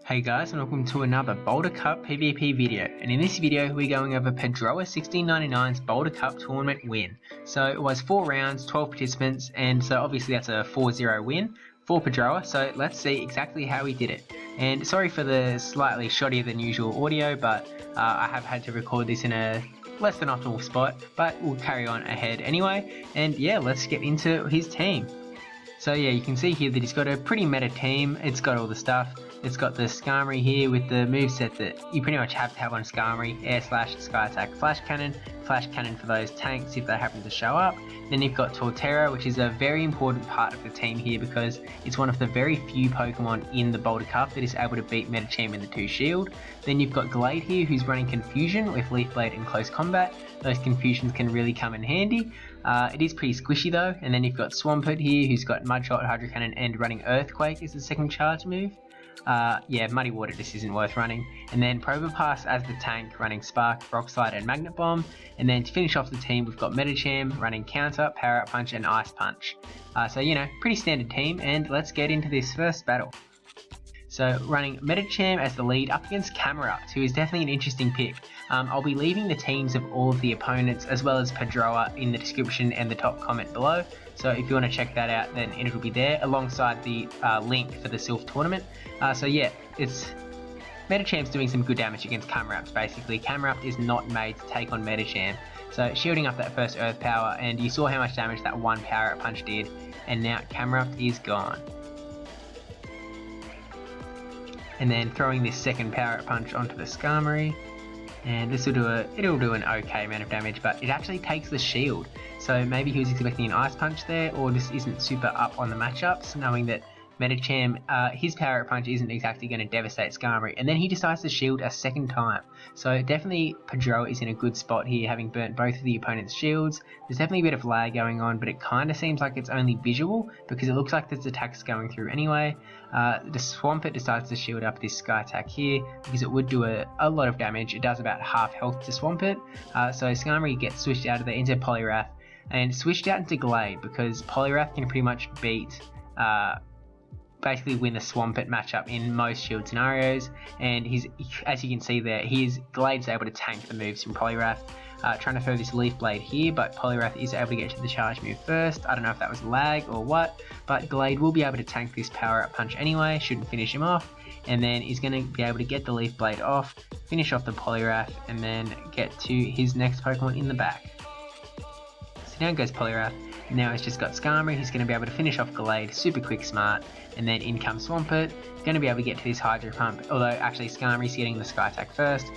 Hey guys, and welcome to another Boulder Cup PvP video, and in this video we're going over Pedroa1699's Boulder Cup tournament win. So it was 4 rounds, 12 participants, and so obviously that's a 4-0 win for Pedroa, so let's see exactly how he did it. And sorry for the slightly shoddier than usual audio, but I have had to record this in a less than optimal spot, but we'll carry on ahead anyway, and yeah, let's get into his team. So yeah, you can see here that he's got a pretty meta team. It's got all the stuff. It's got the Skarmory here with the moveset that you pretty much have to have on Skarmory: Air Slash, Sky Attack, Flash Cannon for those tanks if they happen to show up. Then you've got Torterra, which is a very important part of the team here because it's one of the very few Pokemon in the Boulder Cup that is able to beat Medicham in the 2 shield. Then you've got Gallade here, who's running Confusion with Leaf Blade and Close Combat. Those Confusions can really come in handy. It is pretty squishy though. And then you've got Swampert here, who's got Mudshot, Hydro Cannon, and running Earthquake as the second charge move. Yeah, Muddy Water just isn't worth running. And then Probopass as the tank, running Spark, Rock Slide, and Magnet Bomb. And then to finish off the team, we've got Medicham running Counter, Power Up Punch, and Ice Punch. So you know, pretty standard team, and let's get into this first battle. So running Medicham as the lead up against Camerupt, who is definitely an interesting pick. I'll be leaving the teams of all of the opponents as well as Pedroa in the description and the top comment below. So if you want to check that out, then it'll be there alongside the link for the Sylph tournament. So yeah, Medicham's doing some good damage against Camerupt. Basically, Camerupt is not made to take on Medicham. So shielding up that first Earth Power, and you saw how much damage that one Power Up Punch did, and now Camerupt is gone. And then throwing this second Power Up Punch onto the Skarmory, and this will do an okay amount of damage, but it actually takes the shield. So maybe he was expecting an Ice Punch there, or just isn't super up on the matchups, knowing that Medicham, his Power Up Punch isn't exactly going to devastate Skarmory, and then he decides to shield a second time. So definitely Pedroa is in a good spot here, having burnt both of the opponent's shields. There's definitely a bit of lag going on, but it kind of seems like it's only visual, because it looks like there's attacks going through anyway. The Swampert decides to shield up this Sky Attack here, because it would do a lot of damage. It does about half health to Swampert. So Skarmory gets switched out of there into Poliwrath, and switched out into Gallade, because Poliwrath can pretty much beat basically win the Swampert matchup in most shield scenarios, and as you can see there, Gallade's able to tank the moves from Poliwrath. Trying to throw this Leaf Blade here, but Poliwrath is able to get to the charge move first. I don't know if that was lag or what, but Gallade will be able to tank this Power Up Punch anyway, shouldn't finish him off, and then he's going to be able to get the Leaf Blade off, finish off the Poliwrath, and then get to his next Pokemon in the back. So down goes Poliwrath. Now he's just got Skarmory, he's going to be able to finish off Gallade, super quick, smart, and then in comes Swampert, going to be able to get to this Hydro Pump, although actually Skarmory's getting the Sky Attack first.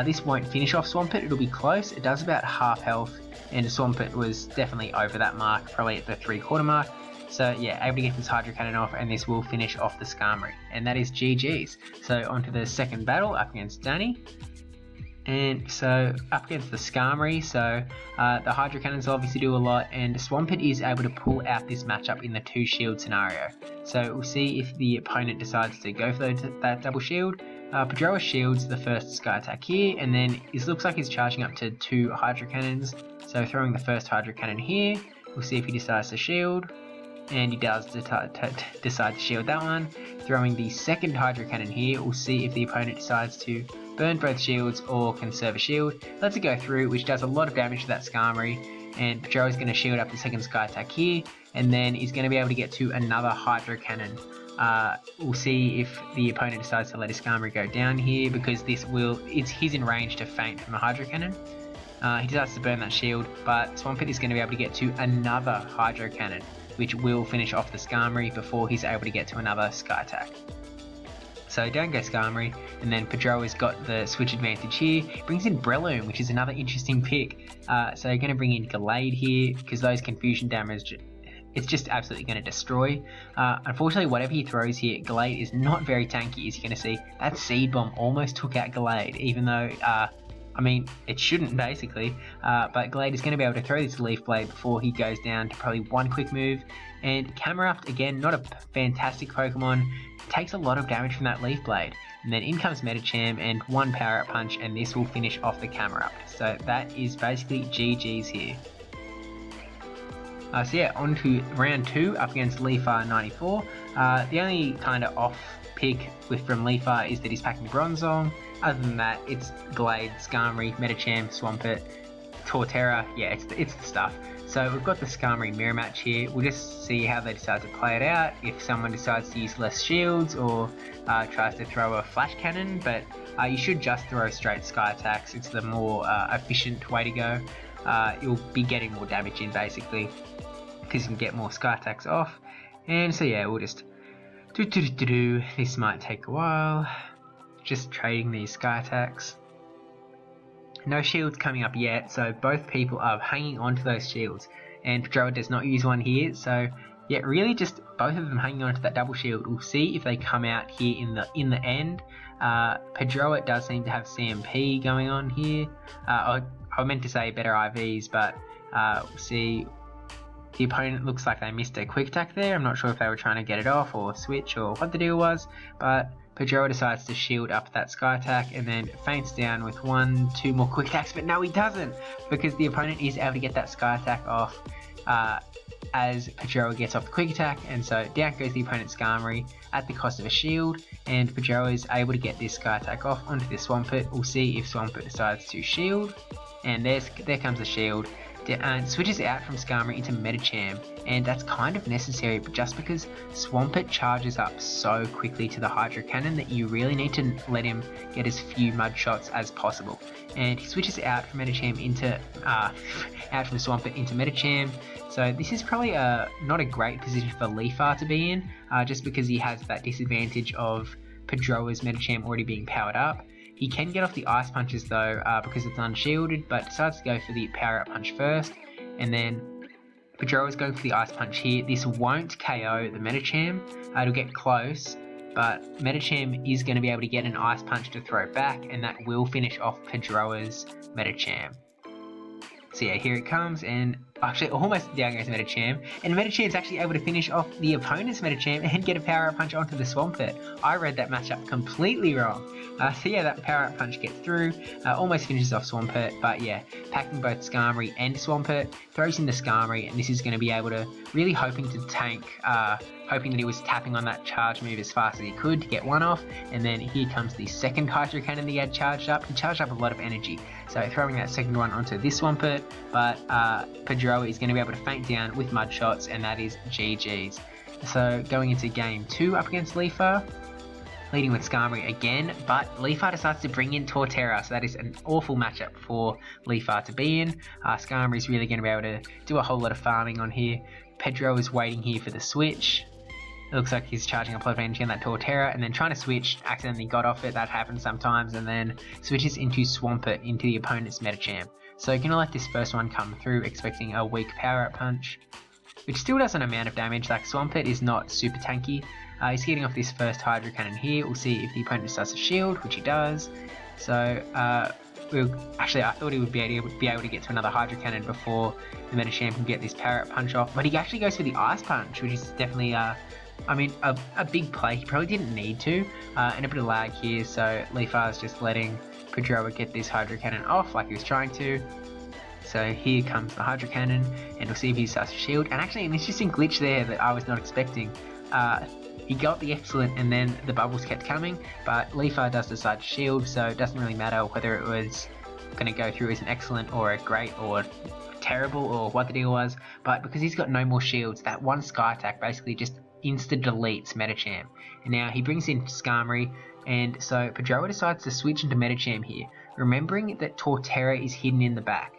This won't finish off Swampert, it'll be close, it does about half health, and Swampert was definitely over that mark, probably at the 3/4 mark. So yeah, able to get this Hydro Cannon off, and this will finish off the Skarmory, and that is GG's. So onto the second battle up against Danny. And so up against the Skarmory, so the Hydro Cannons obviously do a lot, and Swampert is able to pull out this matchup in the 2 shield scenario. So we'll see if the opponent decides to go for that double shield. Pedroa shields the first Sky Attack here, and then it looks like he's charging up to 2 Hydro Cannons. So throwing the first Hydro Cannon here, we'll see if he decides to shield, and he does decide to shield that one. Throwing the second Hydro Cannon here, we'll see if the opponent decides to burn both shields or conserve a shield. Lets it go through, which does a lot of damage to that Skarmory, and Pedroa is going to shield up the second Sky Attack here, and then he's going to be able to get to another Hydro Cannon. We'll see if the opponent decides to let his Skarmory go down here, because he's in range to faint from a Hydro Cannon. He decides to burn that shield, but Swampert is going to be able to get to another Hydro Cannon, which will finish off the Skarmory before he's able to get to another Sky Attack. So down goes Skarmory, and then Pedroa's got the switch advantage here. Brings in Breloom, which is another interesting pick. So you're going to bring in Gallade here, because those confusion damage, it's just absolutely going to destroy. Unfortunately, whatever he throws here, Gallade is not very tanky, as you're going to see. That Seed Bomb almost took out Gallade, even though, I mean, it shouldn't basically, but Gallade is going to be able to throw this Leaf Blade before he goes down to probably one quick move. And Camerupt, again, not a fantastic Pokemon, takes a lot of damage from that Leaf Blade. And then in comes Medicham and one Power Up Punch, and this will finish off the Camerupt. So that is basically GG's here. So yeah, on to round 2 up against Leafar94. The only kind of off pick from Leafar is that he's packing Bronzong. Other than that, it's Gallade, Skarmory, Medicham, Swampert, Torterra. Yeah, it's the stuff. So we've got the Skarmory mirror match here. We'll just see how they decide to play it out. If someone decides to use less shields or tries to throw a flash cannon, but you should just throw straight sky attacks. It's the more efficient way to go. You'll be getting more damage in basically, because you can get more sky attacks off. And so yeah, we'll just do. This might take a while. Just trading these sky attacks. No shields coming up yet, so both people are hanging on to those shields. And Pedroa does not use one here, so yeah, really just both of them hanging on to that double shield. We'll see if they come out here in the end. Pedroa does seem to have CMP going on here. I meant to say better IVs, but we'll see. The opponent looks like they missed a quick attack there. I'm not sure if they were trying to get it off or switch or what the deal was, but Pedroa decides to shield up that sky attack and then feints down with 1-2 more quick attacks, but no, he doesn't, because the opponent is able to get that sky attack off as Pedroa gets off the quick attack, and so down goes the opponent's Skarmory at the cost of a shield, and Pedroa is able to get this sky attack off onto this Swampert. We'll see if Swampert decides to shield, and there comes the shield. And switches out from Skarmory into Medicham, and that's kind of necessary just because Swampert charges up so quickly to the Hydro Cannon that you really need to let him get as few mud shots as possible. And he switches out from Medicham into out from Swampert into Medicham. So this is probably not a great position for Leafar to be in, just because he has that disadvantage of Pedroa's Medicham already being powered up. He can get off the Ice Punches though, because it's unshielded, but decides to go for the Power Up Punch first, and then Pedroa is going for the Ice Punch here. This won't KO the Medicham. It'll get close, but Medicham is going to be able to get an Ice Punch to throw back, and that will finish off Pedroa's Medicham. So yeah, here it comes, and actually almost down goes Medicham, and Medicham's actually able to finish off the opponent's Medicham and get a Power Up Punch onto the Swampert. I read that matchup completely wrong. So yeah, that Power Up Punch gets through, almost finishes off Swampert, but yeah, packing both Skarmory and Swampert, throws in the Skarmory, and this is going to be able to, really hoping to tank, hoping that he was tapping on that charge move as fast as he could to get one off, and then here comes the second Hydro Cannon that he had charged up. He charged up a lot of energy, so throwing that second one onto this Swampert, but Pedroa is going to be able to feint down with mud shots, and that is GG's. So going into game 2 up against Leafar, leading with Skarmory again, but Leafar decides to bring in Torterra, so that is an awful matchup for Leafar to be in. Skarmory is really going to be able to do a whole lot of farming on here. Pedroa is waiting here for the switch. It looks like he's charging up a lot of energy on that Torterra, and then trying to switch, accidentally got off it. That happens sometimes, and then switches into Swampert into the opponent's Medicham. So you're going to let this first one come through, expecting a weak Power Up Punch, which still does an amount of damage. Like, Swampert is not super tanky. He's getting off this first Hydro Cannon here. We'll see if the opponent decides to shield, which he does. So, actually, I thought he would be able to get to another Hydro Cannon before the Medicham can get this Power Up Punch off. But he actually goes for the Ice Punch, which is definitely, a big play. He probably didn't need to, and a bit of lag here. So Leafar is just letting Pedroa get this Hydro Cannon off like he was trying to. So here comes the Hydro Cannon, and we'll see if he starts to shield. And actually, an interesting glitch there that I was not expecting. He got the excellent, and then the bubbles kept coming, but Leafar does decide to shield, so it doesn't really matter whether it was going to go through as an excellent or a great or terrible or what the deal was. But because he's got no more shields, that one Sky Attack basically just insta-deletes Medicham. And now he brings in Skarmory, and so Pedroa decides to switch into Medicham here, remembering that Torterra is hidden in the back,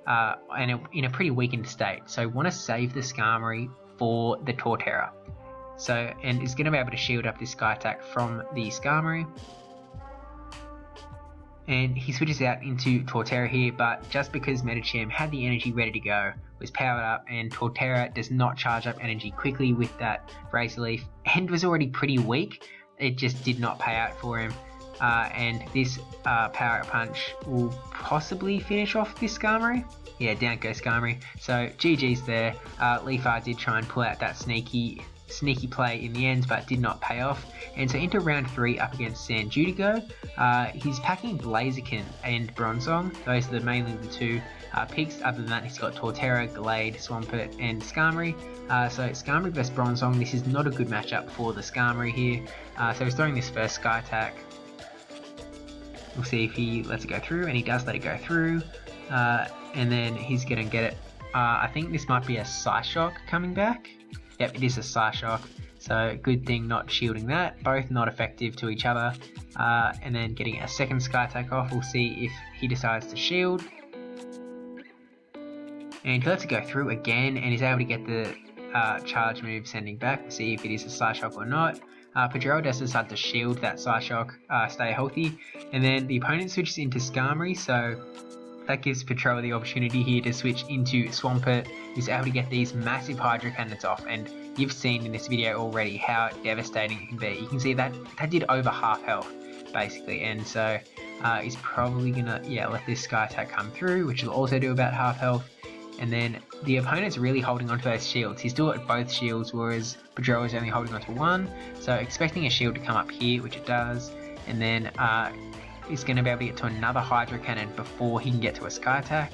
and in a pretty weakened state, so want to save the Skarmory for the Torterra. So, and is going to be able to shield up this Sky Attack from the Skarmory. And he switches out into Torterra here, but just because Medicham had the energy ready to go, was powered up, and Torterra does not charge up energy quickly with that Razor Leaf, and was already pretty weak, it just did not pay out for him. And this Power Up Punch will possibly finish off this Skarmory. Yeah, down goes Skarmory. So GG's there. Leafar did try and pull out that sneaky sneaky play in the end, but did not pay off. And so into round 3 up against SANJUDIGO, he's packing Blaziken and Bronzong. Those are mainly the two picks. Other than that, he's got Torterra, Gallade, Swampert, and Skarmory. So Skarmory vs Bronzong, this is not a good matchup for the Skarmory here. So he's throwing this first Sky Attack. We'll see if he lets it go through, and he does let it go through. And then he's going to get it. I think this might be a Psyshock coming back. Yep, it is a Psyshock. So good thing not shielding that. Both not effective to each other. And then getting a second Sky Attack off. We'll see if he decides to shield. And he lets it go through again, and he's able to get the charge move sending back. We'll see if it is a Psyshock or not. Pedroa does decide to shield that Psyshock, stay healthy. And then the opponent switches into Skarmory, so that gives Pedroa the opportunity here to switch into Swampert. He's able to get these massive Hydro Cannons off, and you've seen in this video already how devastating it can be. You can see that did over half health, basically, and so he's probably gonna let this Sky Attack come through, which will also do about half health. And then the opponent's really holding onto those shields. He's still got both shields, whereas Pedroa is only holding onto one. So expecting a shield to come up here, which it does, and then he's going to be able to get to another Hydro Cannon before he can get to a Sky Attack.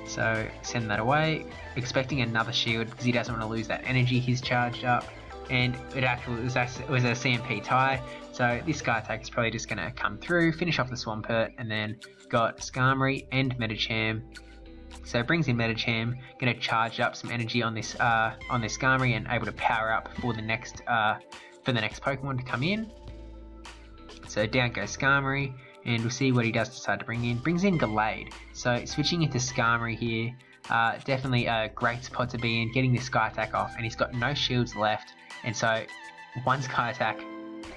So send that away, expecting another shield because he doesn't want to lose that energy he's charged up. And it was a CMP tie, so this Sky Attack is probably just going to come through, finish off the Swampert, and then got Skarmory and Medicham. So it brings in Medicham, going to charge up some energy on this Skarmory and able to power up for the next Pokemon to come in. So down goes Skarmory, and we'll see what he does decide to bring in. Brings in Gallade. So switching into Skarmory here, definitely a great spot to be in, getting this Sky Attack off, and he's got no shields left, and so one Sky Attack,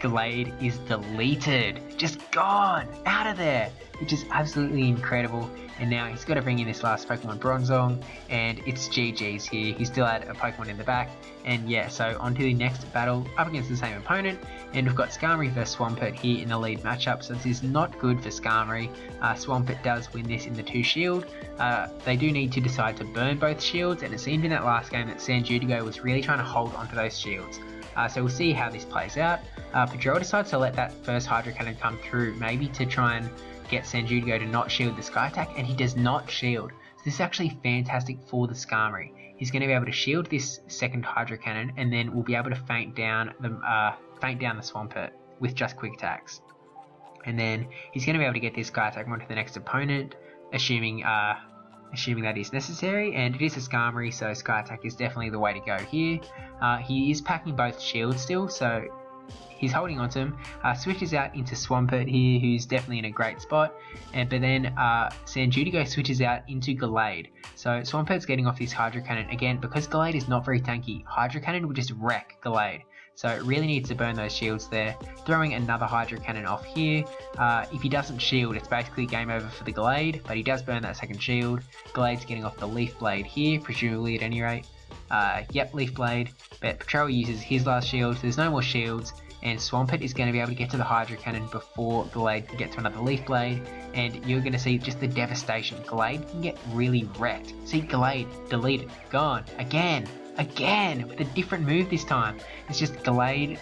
Gallade is deleted, just gone, out of there, which is absolutely incredible. And now he's got to bring in this last Pokemon, Bronzong, and it's GG's here. He still had a Pokemon in the back, and yeah, so on to the next battle up against the same opponent, and we've got Skarmory vs Swampert here in the lead matchup, so this is not good for Skarmory. Swampert does win this in the 2 shield. They do need to decide to burn both shields, and it seemed in that last game that SANJUDIGO was really trying to hold onto those shields. So we'll see how this plays out. Pedroa decides to let that first Hydro Cannon come through, maybe to try and get SANJUDIGO to not shield the Sky Attack, and he does not shield. So this is actually fantastic for the Skarmory. He's going to be able to shield this second Hydro Cannon, and then we'll be able to feint down the Swampert with just quick attacks. And then he's going to be able to get this Sky Attack onto the next opponent, assuming that is necessary, and it is a Skarmory, so Sky Attack is definitely the way to go here. He is packing both shields still, so he's holding on to him. Switches out into Swampert here, who's definitely in a great spot, but then SANJUDIGO switches out into Gallade. So Swampert's getting off this Hydro Cannon again, because Gallade is not very tanky. Hydro Cannon will just wreck Gallade. So it really needs to burn those shields there. Throwing another Hydro Cannon off here. If he doesn't shield, it's basically game over for the Gallade, but he does burn that second shield. Gallade's getting off the Leaf Blade here, presumably at any rate. Yep, Leaf Blade, but Pedroa uses his last shield, so there's no more shields, and Swampert is going to be able to get to the Hydro Cannon before Gallade can get to another Leaf Blade, and you're going to see just the devastation. Gallade can get really wrecked. See, Gallade, deleted, gone, again, with a different move this time. It's just Gallade.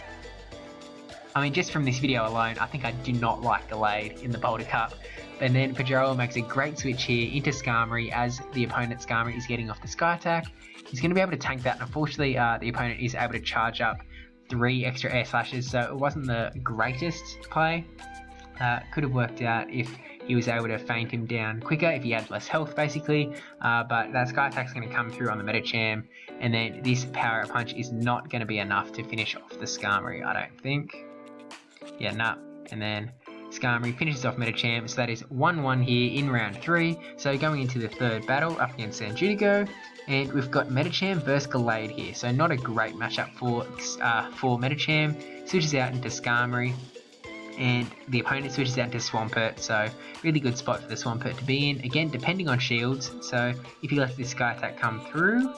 I mean, just from this video alone, I think I do not like Gallade in the Boulder Cup. And then Pedroa makes a great switch here into Skarmory as the opponent Skarmory is getting off the Sky Attack. He's going to be able to tank that, and unfortunately the opponent is able to charge up 3 extra air slashes, so it wasn't the greatest play. Could have worked out if he was able to feint him down quicker, if he had less health basically, but that Sky Attack's going to come through on the Medicham, and then this Power Up Punch is not going to be enough to finish off the Skarmory, I don't think. Yeah, nah. And then Skarmory finishes off Medicham, so that is 1-1 here in round 3. So going into the third battle up against SANJUDIGO, and we've got Medicham versus Gallade here, so not a great matchup for Medicham. Switches out into Skarmory, and the opponent switches out into Swampert, so really good spot for the Swampert to be in. Again, depending on shields, so if he lets this Sky Attack come through,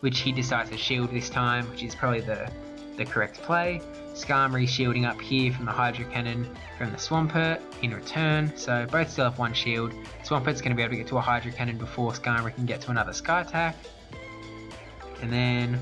which he decides to shield this time, which is probably the correct play. Skarmory shielding up here from the Hydro Cannon from the Swampert in return, so both still have 1 shield. Swampert's going to be able to get to a Hydro Cannon before Skarmory can get to another Sky Attack. And then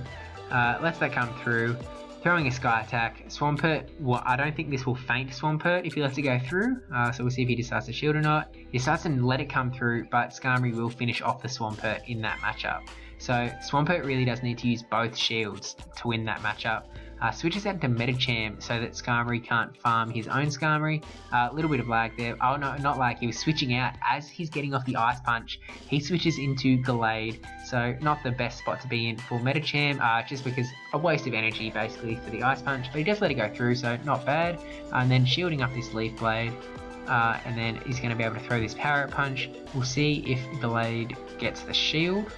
Lets that come through. Throwing a Sky Attack. Swampert, well, I don't think this will faint Swampert if he lets it go through. So we'll see if he decides to shield or not. He starts to let it come through, but Skarmory will finish off the Swampert in that matchup. So Swampert really does need to use both shields to win that matchup. Switches out to Medicham so that Skarmory can't farm his own Skarmory. A little bit of lag there. Oh no, not lag. He was switching out as he's getting off the Ice Punch. He switches into Gallade, so not the best spot to be in for Medicham, just because a waste of energy basically for the Ice Punch. But he does let it go through, so not bad. And then shielding up this Leaf Blade. And then he's going to be able to throw this Power Punch. We'll see if Gallade gets the shield.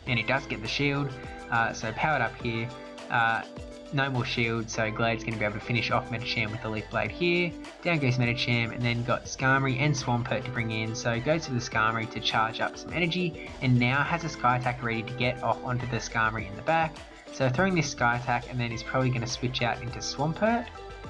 And it does get the shield. So powered up here, no more shield, so Gallade's going to be able to finish off Medicham with the Leaf Blade here. Down goes Medicham, and then got Skarmory and Swampert to bring in, so goes to the Skarmory to charge up some energy, and now has a Sky Attack ready to get off onto the Skarmory in the back. So throwing this Sky Attack, and then he's probably going to switch out into Swampert.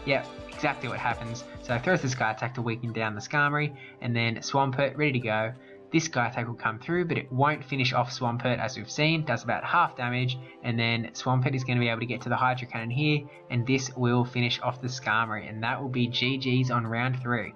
Yep, exactly what happens. So throws the Sky Attack to weaken down the Skarmory, and then Swampert ready to go. This Sky Attack will come through, but it won't finish off Swampert as we've seen, does about half damage, and then Swampert is going to be able to get to the Hydro Cannon here, and this will finish off the Skarmory, and that will be GG's on round 3.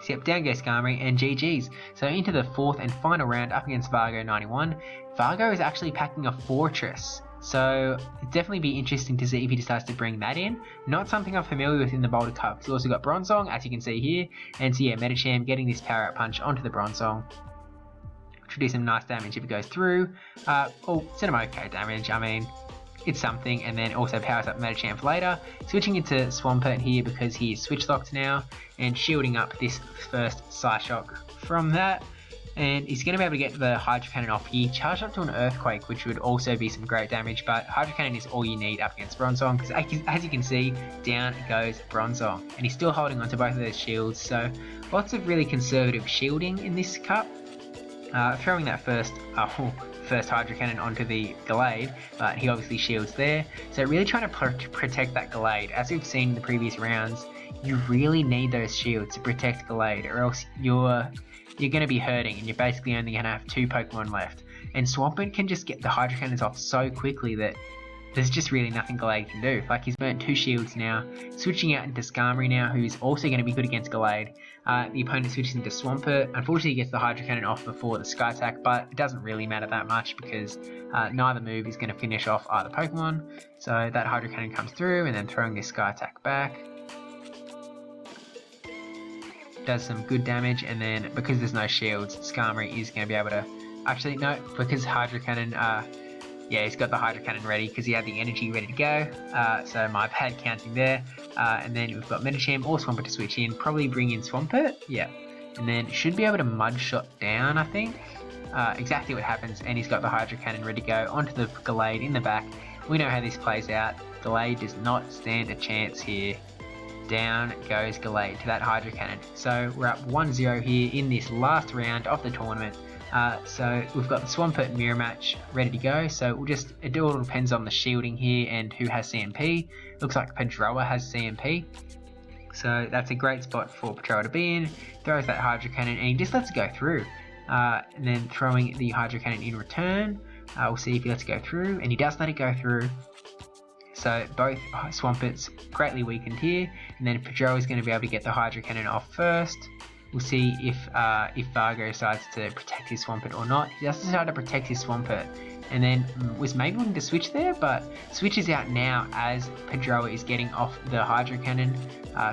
So yep, down goes Skarmory and GG's. So into the 4th and final round up against Vargo91. Vargo is actually packing a Forretress. So it'd definitely be interesting to see if he decides to bring that in. Not something I'm familiar with in the Boulder Cup. He's also got Bronzong, as you can see here. And so yeah, Medicham getting this Power Up Punch onto the Bronzong. Which will do some nice damage if it goes through. Some okay damage. I mean, it's something. And then also powers up Medicham for later. Switching into Swampert here because he is switch locked now. And shielding up this first Psyshock from that. And he's going to be able to get the Hydro Cannon off here, charge up to an Earthquake, which would also be some great damage, but Hydro Cannon is all you need up against Bronzong, because as you can see, down goes Bronzong, and he's still holding onto both of those shields, so lots of really conservative shielding in this cup. Throwing that first Hydro Cannon onto the Gallade, but he obviously shields there, so really trying to protect that Gallade. As we've seen in the previous rounds, you really need those shields to protect Gallade, or else you're going to be hurting, and you're basically only going to have 2 Pokemon left. And Swampert can just get the Hydro Cannons off so quickly that there's just really nothing Gallade can do. Like, he's burnt 2 shields now, switching out into Skarmory now, who's also going to be good against Gallade. The opponent switches into Swampert. Unfortunately, he gets the Hydro Cannon off before the Sky Attack, but it doesn't really matter that much because neither move is going to finish off either Pokemon. So that Hydro Cannon comes through, and then throwing this Sky Attack back. Does some good damage, and then because there's no shields, Skarmory is going to be able to actually no, because Hydro Cannon, yeah, he's got the Hydro Cannon ready because he had the energy ready to go, so my bad counting there. And then we've got Medicham or Swampert to switch in, probably bring in Swampert, yeah, and then should be able to Mud Shot down, I think. Exactly what happens, and he's got the Hydro Cannon ready to go onto the Gallade in the back. We know how this plays out. Gallade does not stand a chance here. Down goes Gallade to that Hydro Cannon. So we're up 1-0 here in this last round of the tournament. So we've got the Swampert mirror match ready to go. So we'll just, it all depends on the shielding here and who has CMP. Looks like Pedroa has CMP. So that's a great spot for Pedroa to be in. Throws that Hydro Cannon and he just lets it go through. And then throwing the Hydro Cannon in return. We'll see if he lets it go through, and he does let it go through. So both Swamperts greatly weakened here, and then Pedroa is going to be able to get the Hydro Cannon off first. We'll see if Vargo decides to protect his Swampert or not. He does decide to protect his Swampert, and then was maybe looking to switch there, but switches out now as Pedroa is getting off the Hydro Cannon.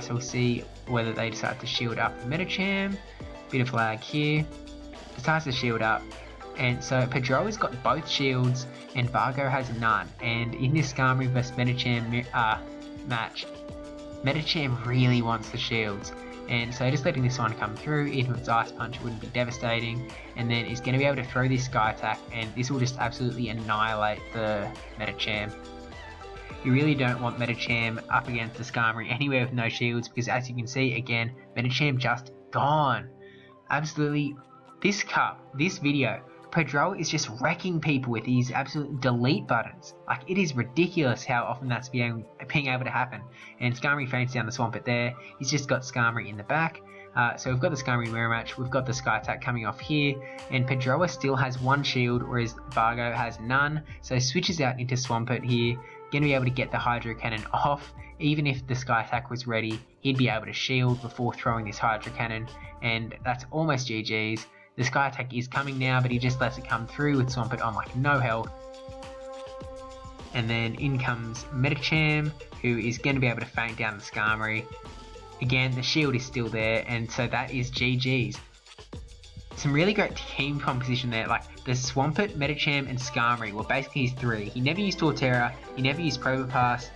So we'll see whether they decide to shield up the Medicham. Bit of lag here. Decides to shield up. And so Pedroa's got both shields and Vargo has none. And in this Skarmory vs Medicham match, Medicham really wants the shields. And so just letting this one come through, even with its Ice Punch, wouldn't be devastating. And then he's going to be able to throw this Sky Attack, and this will just absolutely annihilate the Medicham. You really don't want Medicham up against the Skarmory anywhere with no shields, because as you can see, again, Medicham just gone. Absolutely, this video, Pedroa is just wrecking people with these absolute delete buttons. Like, it is ridiculous how often that's being able to happen. And Skarmory faints down the Swampert there. He's just got Skarmory in the back. So we've got the Skarmory mirror match, we've got the Sky Attack coming off here, and Pedroa still has 1 shield, whereas Vargo has none, so switches out into Swampert here, going to be able to get the Hydro Cannon off. Even if the Sky Attack was ready, he'd be able to shield before throwing this Hydro Cannon, and that's almost GG's. The Sky Attack is coming now, but he just lets it come through with Swampert on like no health. And then in comes Medicham, who is going to be able to feint down the Skarmory. Again, the shield is still there, and so that is GG's. Some really great team composition there, like the Swampert, Medicham and Skarmory were basically his 3. He never used Torterra, he never used Probopass,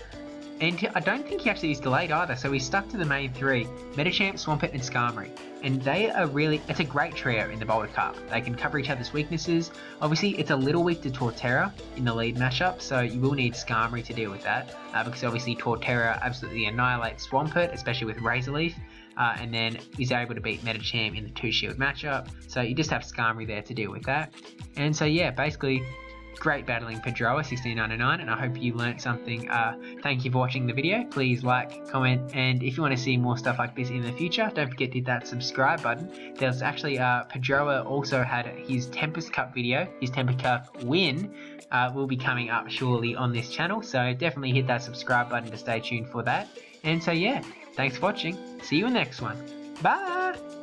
and I don't think he actually used Gallade either, so he stuck to the main 3, Medicham, Swampert and Skarmory. And they are really, it's a great trio in the Boulder Cup. They can cover each other's weaknesses. Obviously, it's a little weak to Torterra in the lead mashup, so you will need Skarmory to deal with that, because obviously Torterra absolutely annihilates Swampert, especially with Razor Leaf, and then is able to beat Medicham in the 2-shield matchup, so you just have Skarmory there to deal with that. And so yeah, basically, great battling Pedroa1699, and I hope you learnt something. Thank you for watching the video. Please like, comment, and if you want to see more stuff like this in the future, don't forget to hit that subscribe button. There's actually, Pedroa also had his Tempest Cup video, his Tempest Cup win, will be coming up shortly on this channel, so definitely hit that subscribe button to stay tuned for that. And so yeah, thanks for watching. See you in the next one. Bye!